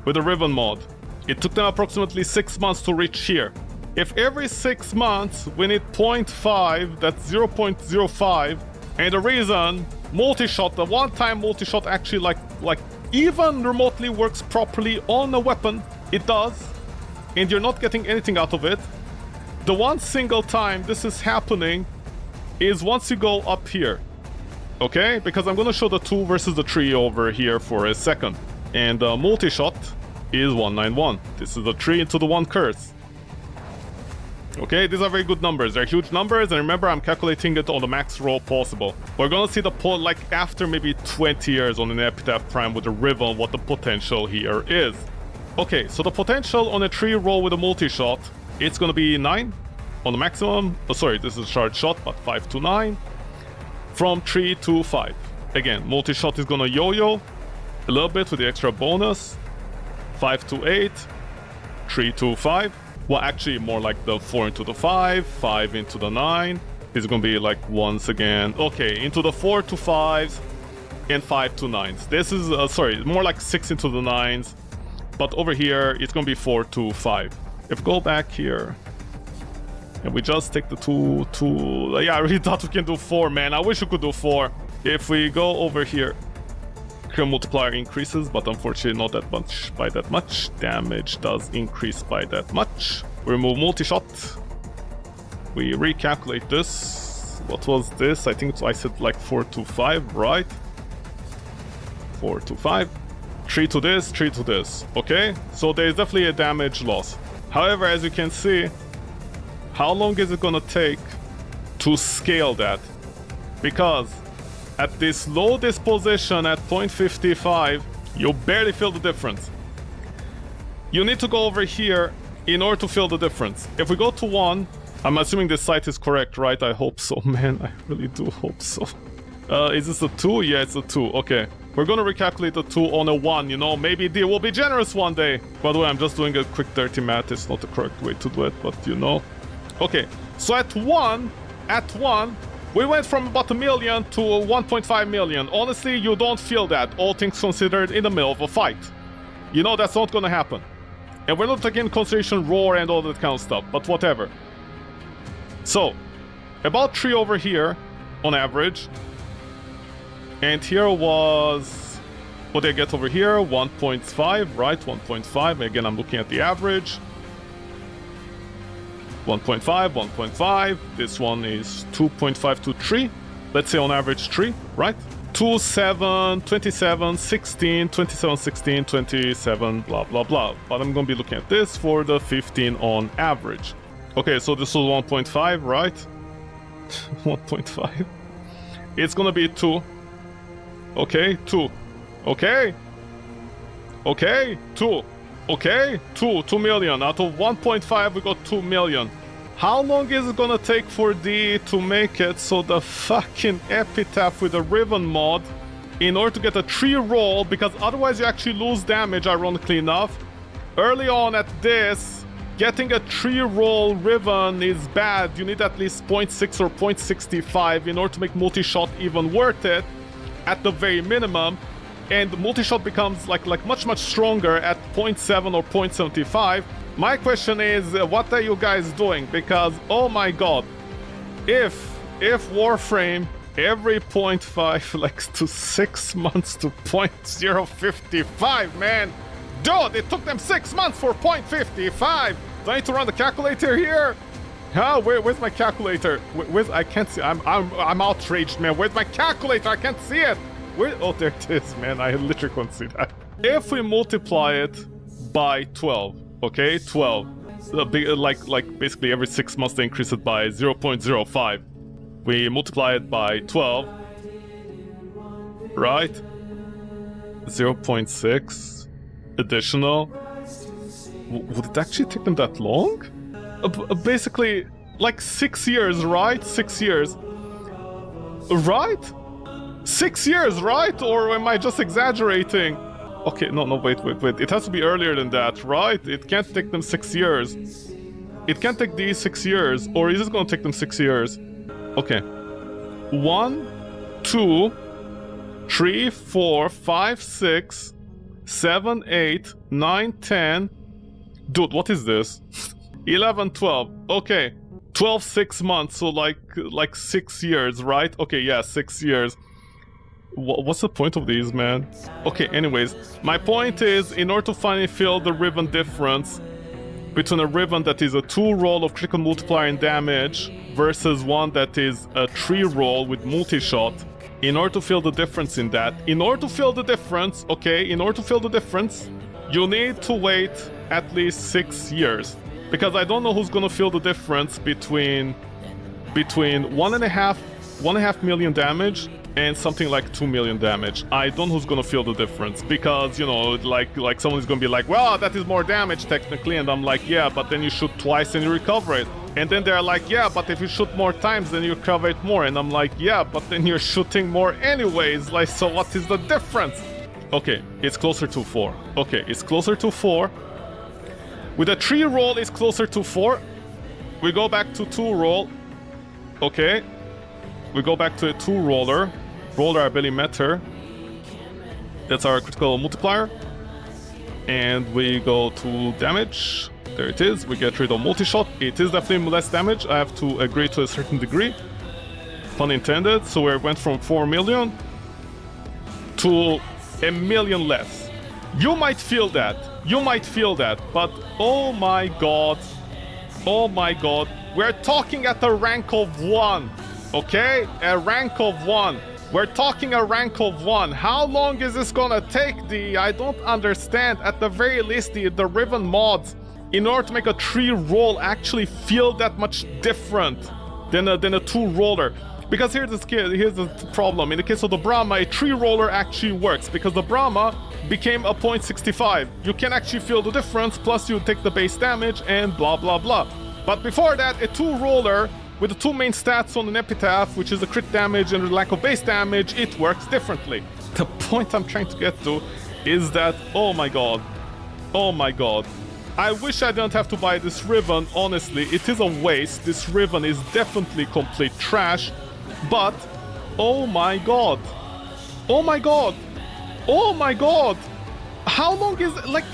with a Riven mod. It took them approximately 6 months to reach here. If every 6 months we need 0.5, that's 0.05, and the reason multi-shot, the one-time multi-shot actually like even remotely works properly on a weapon, it does, and you're not getting anything out of it. The one single time this is happening is once you go up here, okay? Because I'm gonna show the 2 versus the 3 over here for a second. And multi-shot is 191. This is the 3 into the 1 curse. Okay, these are very good numbers. They're huge numbers, and remember, I'm calculating it on the max roll possible. We're gonna see the like after maybe 20 years on an Epitaph Prime with a Riven, what the potential here is. Okay, so the potential on a 3 roll with a multi-shot, it's gonna be 9 on the maximum. Oh, sorry, this is a charge shot, but 5 to 9. From 3 to 5. Again, multi-shot is gonna yo-yo a little bit with the extra bonus. 5 to 8, 3 to 5. Well, actually, more like the 4 into the 5, 5 into the 9. It's gonna be like once again. Okay, into the 4 to 5s and 5 to 9s. This is, sorry, more like 6 into the 9s. But over here, it's gonna be 4 to 5. If we go back here, and we just take the 2, yeah, I really thought we can do 4, man. I wish we could do 4. If we go over here, critical multiplier increases, but unfortunately not that much by that much. Damage does increase by that much. We remove multi-shot. We recalculate this. What was this? I think I said like 4 to 5, right? 4 to 5. 3 to this, 3 to this. Okay? So there's definitely a damage loss. However, as you can see, how long is it gonna take to scale that? Because at this low disposition at 0.55, you barely feel the difference. You need to go over here in order to feel the difference. If we go to 1, I'm assuming this site is correct, right? I hope so, man. I really do hope so. Is this a 2? Yeah, it's a 2. Okay. We're gonna recalculate the 2 on a 1, you know? Maybe they will be generous one day. By the way, I'm just doing a quick dirty math. It's not the correct way to do it, but you know. Okay. So at 1, we went from about 1 million to 1.5 million. Honestly, you don't feel that, all things considered, in the middle of a fight. You know that's not gonna happen. And we're not taking into consideration roar and all that kind of stuff, but whatever. So, about 3 over here, on average. And here was... what did I get over here? 1.5, right? 1.5. Again, I'm looking at the average. 1.5, 1.5. This one is 2.5 to 3. Let's say on average 3, right? 2, 7, 27, 16, 27, 16, 27, blah, blah, blah. But I'm going to be looking at this for the 15 on average. Okay, so this was 1.5, right? 1.5. It's going to be 2. Okay, 2. Okay. Okay, 2. Okay, 2 million. Out of 1.5, we got 2 million. How long is it gonna take for D to make it so the fucking epitaph with a Riven mod in order to get a 3 roll, because otherwise you actually lose damage, ironically enough. Early on at this, getting a 3 roll Riven is bad. You need at least 0.6 or 0.65 in order to make multi-shot even worth it, at the very minimum. And multi-shot becomes like much stronger at 0.7 or 0.75. My question is, what are you guys doing? Because, oh my god, if Warframe every 0.5 like to 6 months to 0.055, man, dude, it took them 6 months for 0.55. Do I need to run the calculator here? Huh? Where's my calculator? I can't see. I'm outraged, man. Where's my calculator? I can't see it. Oh, there it is, man. I literally couldn't see that. If we multiply it by 12, okay, 12, like basically every 6 months they increase it by 0.05. We multiply it by 12, right? 0.6 additional. Would it actually take them that long? Basically, like 6 years, right? 6 years. Right? 6 years, right? Or am I just exaggerating? Okay, no, wait. It has to be earlier than that, right? It can't take them 6 years. It can't take these 6 years. Or is it gonna take them 6 years? Okay. 1, 2, 3, 4, 5, 6, 7, 8, 9, 10. Dude, what is this? 11, 12. Okay. 12, 6 months, so like 6 years, right? Okay, yeah, 6 years. What's the point of these, man? Okay, anyways, my point is, in order to finally feel the Riven difference between a Riven that is a 2 roll of critical multiplier and damage versus one that is a 3 roll with multi-shot, in order to feel the difference in that, in order to feel the difference, okay, in order to feel the difference, you need to wait at least 6 years. Because I don't know who's gonna feel the difference between 1.5 million damage and something like 2 million damage. I don't know who's gonna feel the difference, because, you know, like someone's gonna be like, well, that is more damage technically, and I'm like, yeah, but then you shoot twice and you recover it. And then they're like, yeah, but if you shoot more times, then you recover it more. And I'm like, yeah, but then you're shooting more anyways, like, so what is the difference? Okay, it's closer to 4. Okay, it's closer to 4. With a 3 roll, it's closer to 4. We go back to 2 roll. Okay. We go back to a 2 roller. Roller, I barely met her. That's our critical multiplier. And we go to damage. There it is. We get rid of multi-shot. It is definitely less damage. I have to agree to a certain degree. Pun intended. So we went from 4 million to A million less. You might feel that. You might feel that. But oh my god. Oh my god. We're talking at a rank of 1. Okay? A rank of 1. We're talking a rank of 1. How long is this gonna take, D? I don't understand. At the very least, the Riven mods, in order to make a 3 roll actually feel that much different than a 2 roller. Because here's the problem. In the case of the Brahma, a 3 roller actually works because the Brahma became a 0.65. You can actually feel the difference, plus you take the base damage and blah blah blah. But before that, a 2 roller with the 2 main stats on an epitaph, which is the crit damage and the lack of base damage, it works differently. The point I'm trying to get to is that, oh my god. Oh my god. I wish I didn't have to buy this Riven, honestly. It is a waste. This Riven is definitely complete trash. But, oh my god. Oh my god. Oh my god. How long is... Like,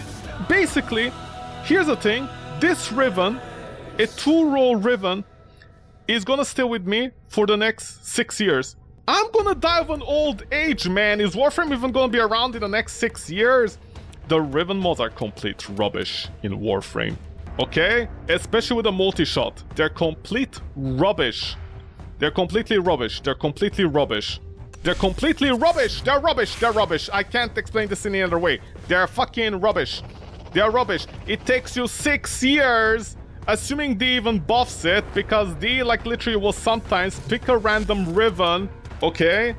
basically, here's the thing. This Riven, a 2-roll Riven, is gonna stay with me for the next 6 years. I'm gonna die of an old age, man. Is Warframe even gonna be around in the next 6 years? The Riven mods are complete rubbish in Warframe. Okay? Especially with the multi-shot. They're complete rubbish. They're completely rubbish. They're completely rubbish. They're completely rubbish. They're rubbish. They're rubbish. I can't explain this in any other way. They're fucking rubbish. They're rubbish. It takes you 6 years, assuming D even buffs it, because D, like, literally will sometimes pick a random Riven, okay?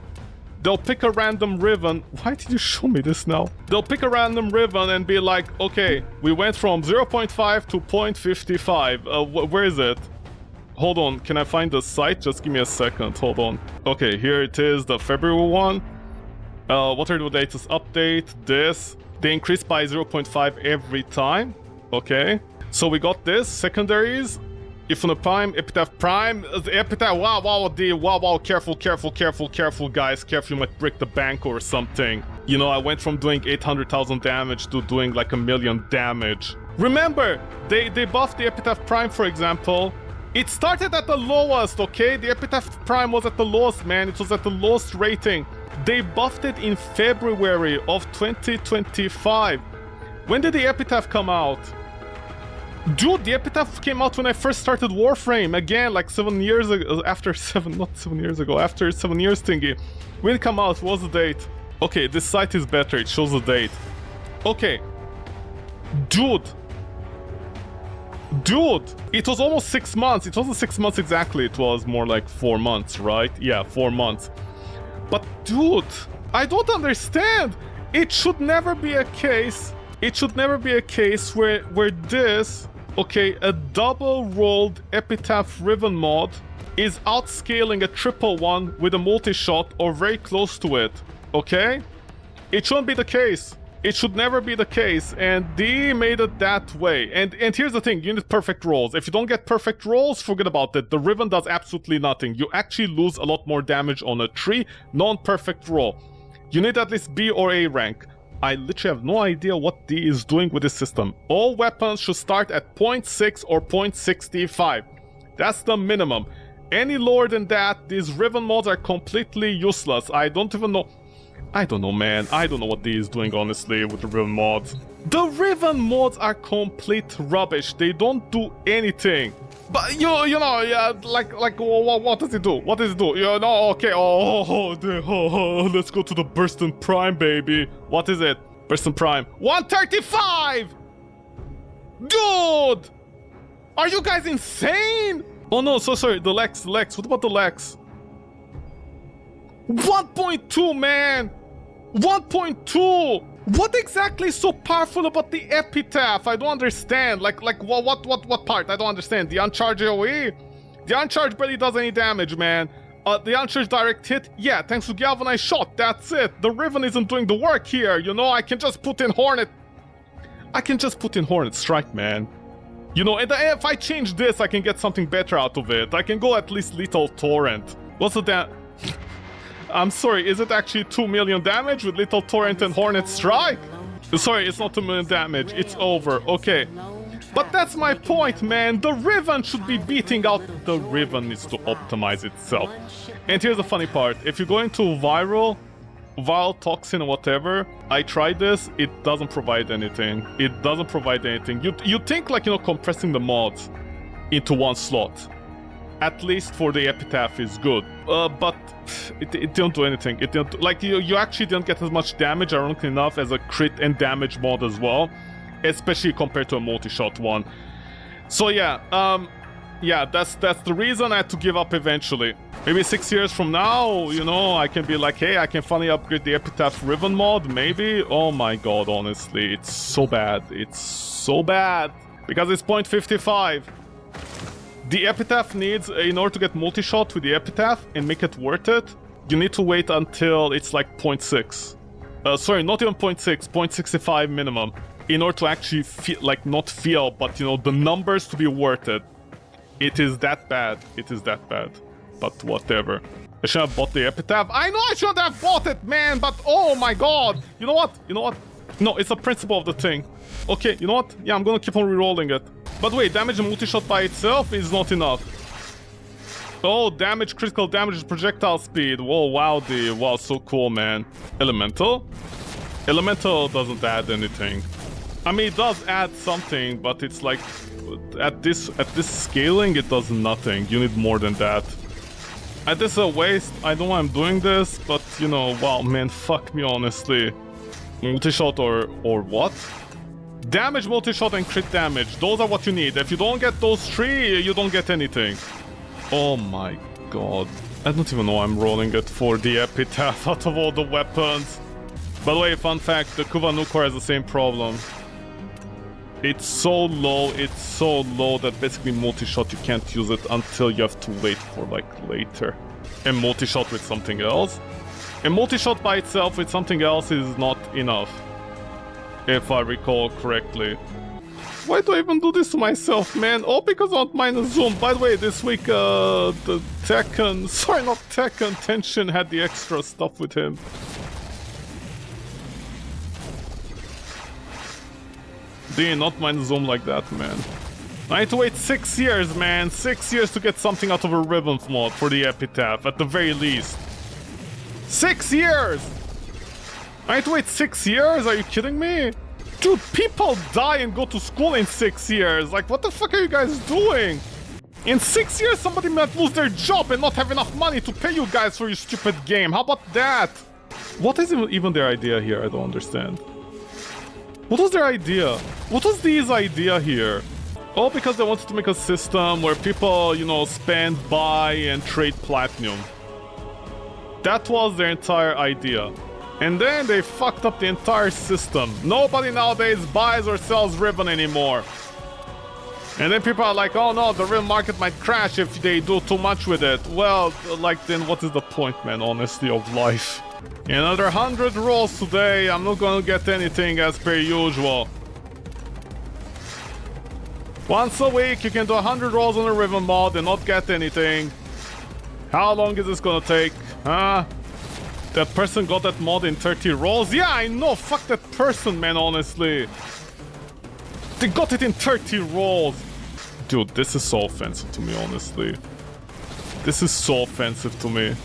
They'll pick a random Riven. Why did you show me this now? They'll pick a random Riven and be like, okay, we went from 0.5 to 0.55. Where is it? Hold on, can I find the site? Just give me a second, hold on. Okay, here it is, the February one. What are the latest update? This. They increase by 0.5 every time. Okay. So we got this, secondaries. If on a prime, epitaph prime, the epitaph, wow, careful, guys, careful, you might break the bank or something. You know, I went from doing 800,000 damage to doing like 1,000,000 damage. Remember, they buffed the epitaph prime, for example. It started at the lowest, okay? The epitaph prime was at the lowest, man. It was at the lowest rating. They buffed it in February of 2025. When did the epitaph come out? Dude, the epitaph came out when I first started Warframe. Again, like 7 years ago. After 7 years thingy. When it come out, what was the date? Okay, this site is better. It shows the date. Okay. Dude, it was almost 6 months. It wasn't 6 months exactly. It was more like 4 months, right? Yeah, 4 months. But dude, I don't understand. It should never be a case. It should never be a case where this, okay, a double-rolled epitaph Riven mod is outscaling a triple one with a multi-shot or very close to it. Okay? It shouldn't be the case. It should never be the case, and they made it that way. And here's the thing, you need perfect rolls. If you don't get perfect rolls, forget about it. The Riven does absolutely nothing. You actually lose a lot more damage on a 3 non-perfect roll. You need at least B or A rank. I literally have no idea what D is doing with this system. All weapons should start at 0.6 or 0.65. That's the minimum. Any lower than that, these Riven mods are completely useless. I don't even know... I don't know, man. I don't know what D is doing, honestly, with the Riven mods. The Riven mods are complete rubbish. They don't do anything. But, you know, yeah, like, what does it do? What does it do? You know, okay, let's go to the Burston Prime, baby. What is it? Burston Prime. 135! Dude! Are you guys insane? Oh, no, so sorry. The Lex. What about the Lex? 1.2, man! 1.2! What exactly is so powerful about the epitaph? I don't understand. Like what part? I don't understand. The uncharged AoE? The uncharged barely does any damage, man. The uncharged direct hit? Yeah, thanks to galvanized shot. That's it. The Riven isn't doing the work here. You know, I can just put in Hornet. Strike, man. You know, and if I change this, I can get something better out of it. I can go at least Lethal Torrent. What's the I'm sorry, is it actually 2 million damage with Lethal Torrent and Hornet Strike? Sorry, it's not 2 million damage, it's over, okay. But that's my point, man. The Riven should be beating out... The Riven needs to optimize itself. And here's the funny part. If you go into viral, Vial, Toxin, whatever. I tried this. It doesn't provide anything. It doesn't provide anything. You think like, you know, compressing the mods into one slot, at least for the Epitaph, is good. But it didn't do anything. It didn't, like, you actually didn't get as much damage, ironically enough, as a crit and damage mod as well, especially compared to a multi-shot one. So yeah, yeah, that's the reason I had to give up eventually. Maybe 6 years from now, you know, I can be like, hey, I can finally upgrade the Epitaph Riven mod, maybe? Oh my god, honestly, it's so bad. It's so bad. Because it's 0.55. The Epitaph needs, in order to get multi-shot with the Epitaph and make it worth it, you need to wait until it's like 0.6. Sorry, not even 0.6, 0.65 minimum. In order to actually feel, like, not feel, but, you know, the numbers to be worth it. It is that bad. It is that bad. But whatever. I should have bought the Epitaph. I know I should have bought it, man, but oh my god. You know what? You know what? No, it's the principle of the thing. Okay, you know what? Yeah, I'm gonna keep on rerolling it. But wait, damage and multi-shot by itself is not enough. Oh, damage, critical damage, projectile speed. Whoa, wow, wow, so cool, man. Elemental? Elemental doesn't add anything. I mean, it does add something, but it's like at this scaling, it does nothing. You need more than that. This is a waste. I know I'm doing this, but you know, wow, man, fuck me, honestly. Multi-shot or what? Damage, multi-shot, and crit damage. Those are what you need. If you don't get those three, you don't get anything. Oh my god. I don't even know I'm rolling it for the Epitaph out of all the weapons. By the way, fun fact, the Kuva Nukor has the same problem. It's so low that basically multi-shot you can't use it until you have to wait for like later. And multi-shot with something else. And multi-shot by itself with something else is not enough. If I recall correctly. Why do I even do this to myself, man? Oh, because I want minus zoom. By the way, this week the Tekken... Sorry, not Tekken. Tenshin had the extra stuff with him. Not minus zoom like that, man. I need to wait 6 years, man. 6 years to get something out of a Riven mod for the Epitaph, at the very least. 6 years! I need to wait 6 years? Are you kidding me? Dude, people die and go to school in 6 years. Like, what the fuck are you guys doing? In 6 years, somebody might lose their job and not have enough money to pay you guys for your stupid game. How about that? What is even their idea here? I don't understand. What was their idea? What was Dee's idea here? Oh, because they wanted to make a system where people, you know, spend, buy, and trade platinum. That was their entire idea. And then they fucked up the entire system. Nobody nowadays buys or sells Riven anymore. And then people are like, oh no, the Riven market might crash if they do too much with it. Well, like, then what is the point, man, honestly, of life? Another 100 rolls today. I'm not gonna get anything as per usual. Once a week, you can do 100 rolls on a Riven mod and not get anything. How long is this gonna take? Huh? That person got that mod in 30 rolls? Yeah, I know. Fuck that person, man, honestly. They got it in 30 rolls. Dude, this is so offensive to me, honestly. This is so offensive to me.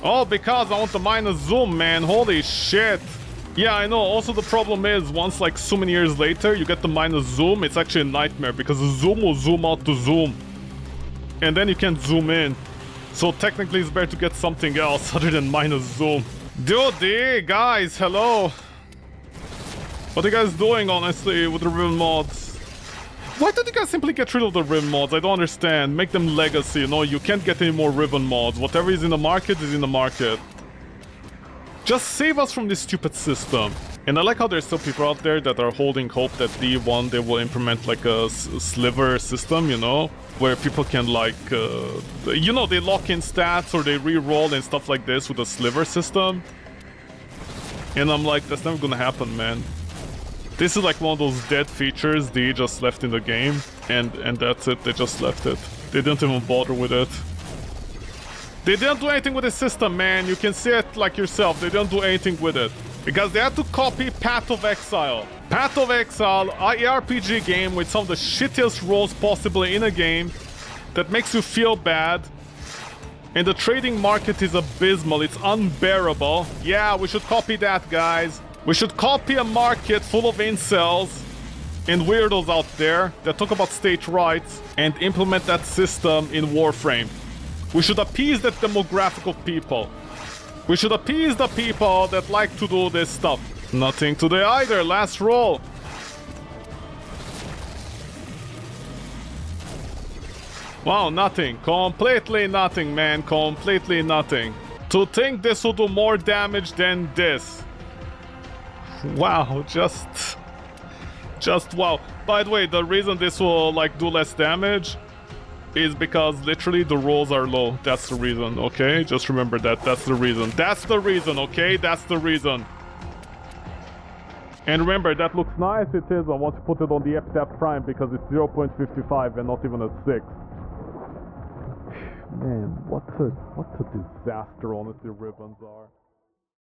Oh, because I want the minus zoom, man. Holy shit. Yeah, I know. Also, the problem is, once, like, so many years later, you get the minus zoom, it's actually a nightmare, because the zoom will zoom out to zoom. And then you can't zoom in. So, technically, it's better to get something else other than minus zoom. Dude, guys, hello. What are you guys doing, honestly, with the Riven mods? Why don't you guys simply get rid of the Riven mods? I don't understand. Make them legacy, you know? You can't get any more Riven mods. Whatever is in the market is in the market. Just save us from this stupid system. And I like how there's still people out there that are holding hope that D1, they will implement like a sliver system, you know? Where people can like, you know, they lock in stats or they re-roll and stuff like this with a sliver system. And I'm like, that's never gonna happen, man. This is like one of those dead features they just left in the game, and that's it, they just left it. They didn't even bother with it. They didn't do anything with the system, man, you can see it like yourself, they didn't do anything with it. Because they had to copy Path of Exile. Path of Exile, an ARPG game with some of the shittiest rolls possible in a game that makes you feel bad. And the trading market is abysmal, it's unbearable. Yeah, we should copy that, guys. We should copy a market full of incels and weirdos out there that talk about state rights and implement that system in Warframe. We should appease that demographic of people. We should appease the people that like to do this stuff. Nothing today either, last roll. Wow, nothing. Completely nothing, man. Completely nothing. To think this will do more damage than this. Wow, just wow. By the way, the reason this will like do less damage is because literally the rolls are low. That's the reason, okay? Just remember that. That's the reason. That's the reason, okay? That's the reason. And remember, that looks nice. It is. I want to put it on the epitaph prime because it's 0.55 and not even a 6. Man, what a disaster, honestly, ribbons are.